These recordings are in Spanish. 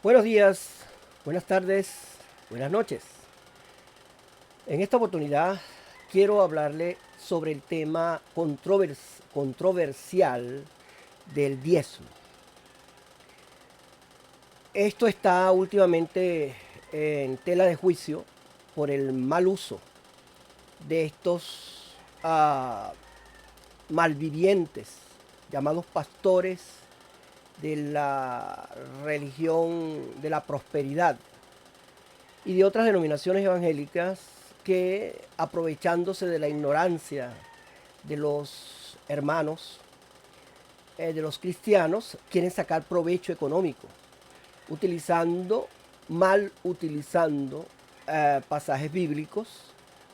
Buenos días, buenas tardes, buenas noches. En esta oportunidad quiero hablarle sobre el tema controversial del diezmo. Esto está últimamente en tela de juicio por el mal uso de estos malvivientes llamados pastores de la religión de la prosperidad y de otras denominaciones evangélicas que, aprovechándose de la ignorancia de los hermanos, de los cristianos, quieren sacar provecho económico, utilizando, mal utilizando pasajes bíblicos,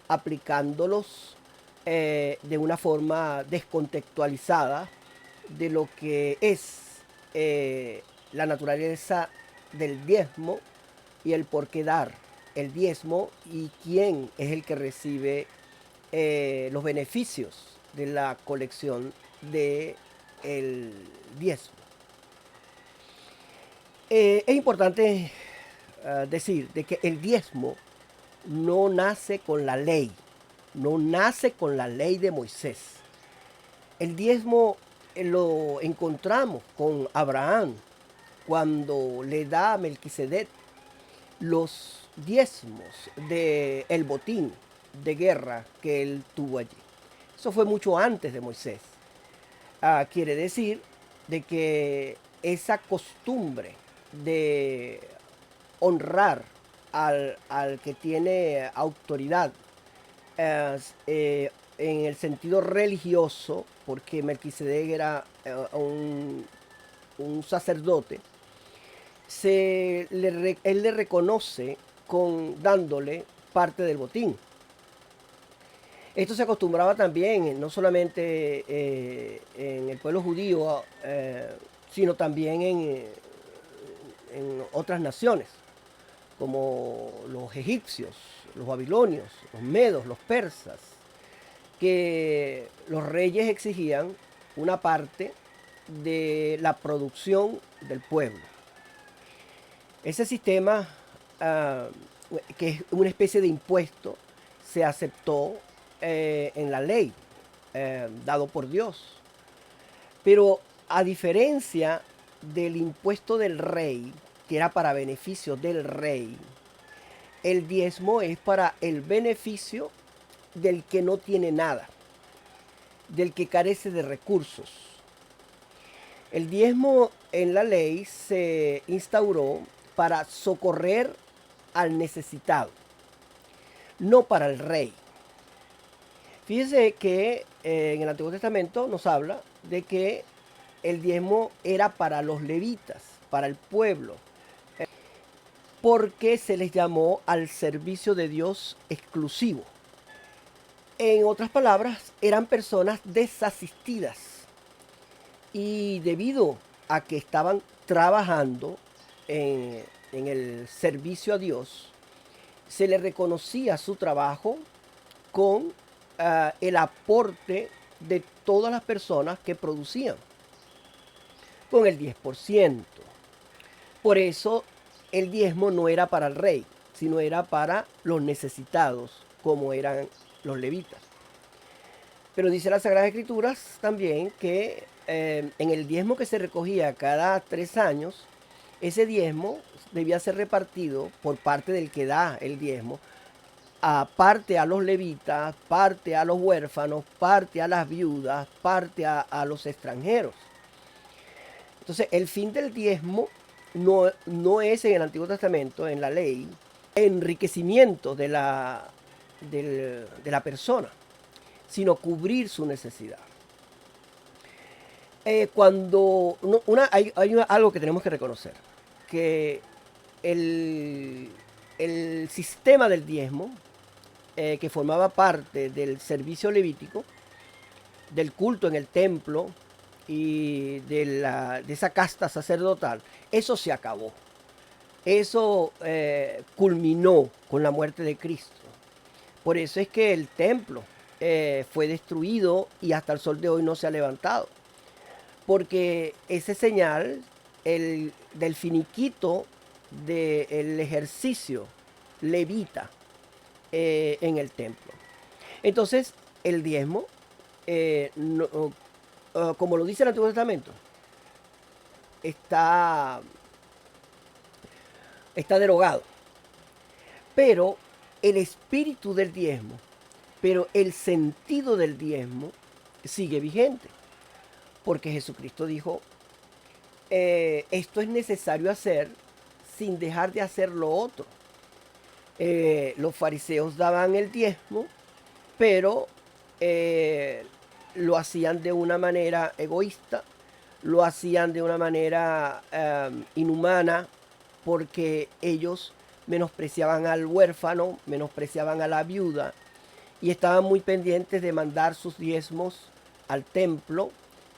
aplicándolos de una forma descontextualizada de lo que es la naturaleza del diezmo y el por qué dar el diezmo y quién es el que recibe los beneficios de la colección de el diezmo. Es importante decir de que el diezmo no nace con la ley, no nace con la ley de Moisés. El diezmo lo encontramos con Abraham cuando le da a Melquisedec los diezmos del botín de guerra que él tuvo allí. Eso fue mucho antes de Moisés. Quiere decir de que esa costumbre de honrar al que tiene autoridad en el sentido religioso, porque Melquisedec era un sacerdote, él le reconoce dándole parte del botín. Esto se acostumbraba también, no solamente en el pueblo judío, sino también en otras naciones, como los egipcios, los babilonios, los medos, los persas, que los reyes exigían una parte de la producción del pueblo. Ese sistema, que es una especie de impuesto, se aceptó en la ley dado por Dios. Pero a diferencia del impuesto del rey, que era para beneficio del rey, el diezmo es para el beneficio del que no tiene nada, del que carece de recursos. El diezmo en la ley se instauró para socorrer al necesitado, no para el rey. Fíjese que en el Antiguo Testamento nos habla de que el diezmo era para los levitas, para el pueblo, porque se les llamó al servicio de Dios exclusivo. En otras palabras, eran personas desasistidas y debido a que estaban trabajando en el servicio a Dios, se les reconocía su trabajo con el aporte de todas las personas que producían, con el 10%. Por eso el diezmo no era para el rey, sino era para los necesitados, como eran los levitas. Pero dice las Sagradas Escrituras también que en el diezmo que se recogía cada 3 años, ese diezmo debía ser repartido por parte del que da el diezmo, parte a los levitas, parte a los huérfanos, parte a las viudas, parte a los extranjeros. Entonces, el fin del diezmo no es en el Antiguo Testamento, en la ley, enriquecimiento de la persona, sino cubrir su necesidad. Cuando hay algo que tenemos que reconocer, que el sistema del diezmo, que formaba parte del servicio levítico, del culto en el templo y de esa casta sacerdotal, eso se acabó. Eso culminó con la muerte de Cristo. Por eso es que el templo fue destruido y hasta el sol de hoy no se ha levantado. Porque ese señal del finiquito del ejercicio levita en el templo. Entonces, el diezmo, como lo dice el Antiguo Testamento, está, está derogado. Pero el espíritu del diezmo, pero el sentido del diezmo sigue vigente. Porque Jesucristo dijo, esto es necesario hacer sin dejar de hacer lo otro. Los fariseos daban el diezmo, pero lo hacían de una manera egoísta, lo hacían de una manera inhumana, porque ellos menospreciaban al huérfano, menospreciaban a la viuda y estaban muy pendientes de mandar sus diezmos al templo,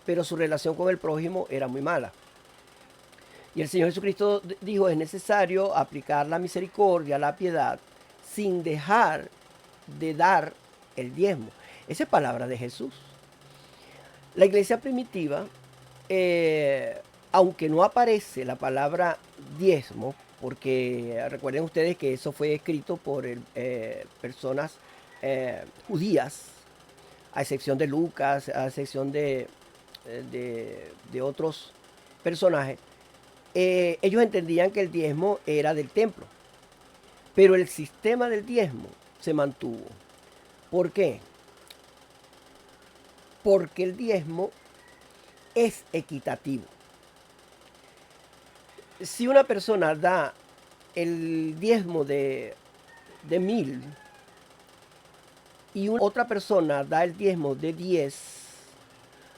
pero su relación con el prójimo era muy mala. Y el Señor Jesucristo dijo, es necesario aplicar la misericordia, la piedad, sin dejar de dar el diezmo. Esa es palabra de Jesús. La iglesia primitiva, aunque no aparece la palabra diezmo, porque recuerden ustedes que eso fue escrito por personas judías, a excepción de Lucas, a excepción de otros personajes, ellos entendían que el diezmo era del templo, pero el sistema del diezmo se mantuvo. ¿Por qué? Porque el diezmo es equitativo. Si una persona da el diezmo de 1000 y otra persona da el diezmo de 10,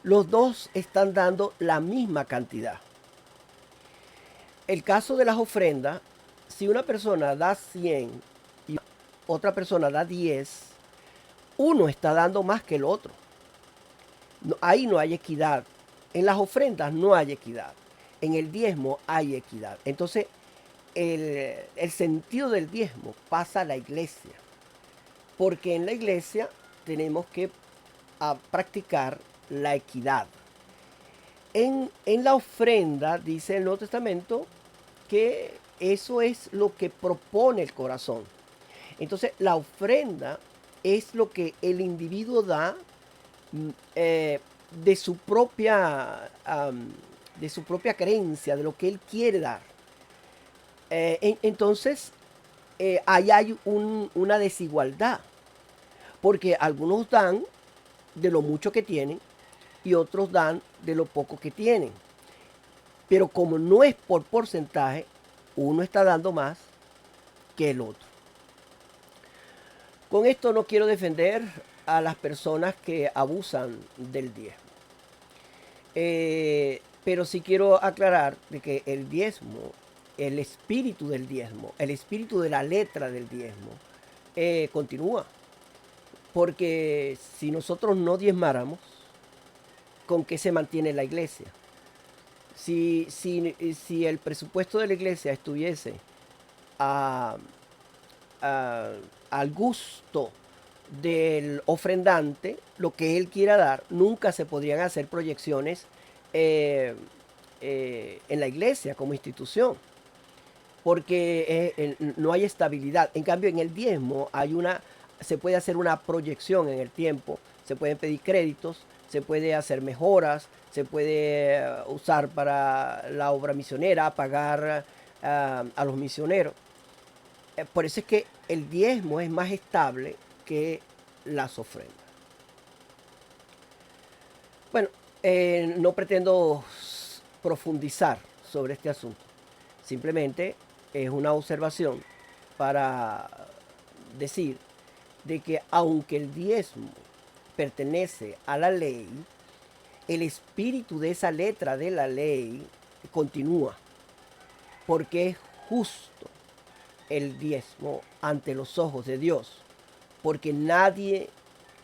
los dos están dando la misma cantidad. El caso de las ofrendas, si una persona da 100 y otra persona da 10, uno está dando más que el otro. Ahí no hay equidad. En las ofrendas no hay equidad. En el diezmo hay equidad. Entonces, el sentido del diezmo pasa a la iglesia. Porque en la iglesia tenemos que practicar la equidad. En la ofrenda, dice el Nuevo Testamento, que eso es lo que propone el corazón. Entonces, la ofrenda es lo que el individuo da de su propia creencia, de lo que él quiere dar. Entonces, ahí hay una desigualdad, porque algunos dan de lo mucho que tienen y otros dan de lo poco que tienen. Pero como no es por porcentaje, uno está dando más que el otro. Con esto no quiero defender a las personas que abusan del diezmo. Pero sí quiero aclarar de que el diezmo, el espíritu del diezmo, el espíritu de la letra del diezmo, continúa. Porque si nosotros no diezmáramos, ¿con qué se mantiene la iglesia? Si el presupuesto de la iglesia estuviese a, al gusto del ofrendante, lo que él quiera dar, nunca se podrían hacer proyecciones en la iglesia como institución, porque no hay estabilidad. En cambio, en el diezmo se puede hacer una proyección en el tiempo, se pueden pedir créditos, se puede hacer mejoras, se puede usar para la obra misionera, pagar a los misioneros. Por eso es que el diezmo es más estable que las ofrendas. Bueno, no pretendo profundizar sobre este asunto. Simplemente es una observación para decir de que aunque el diezmo pertenece a la ley, el espíritu de esa letra de la ley continúa, porque es justo el diezmo ante los ojos de Dios, porque nadie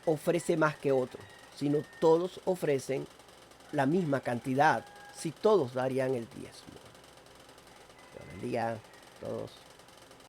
ofrece más que otro, sino todos ofrecen la misma cantidad, si todos darían el diezmo. Dios bendiga a todos.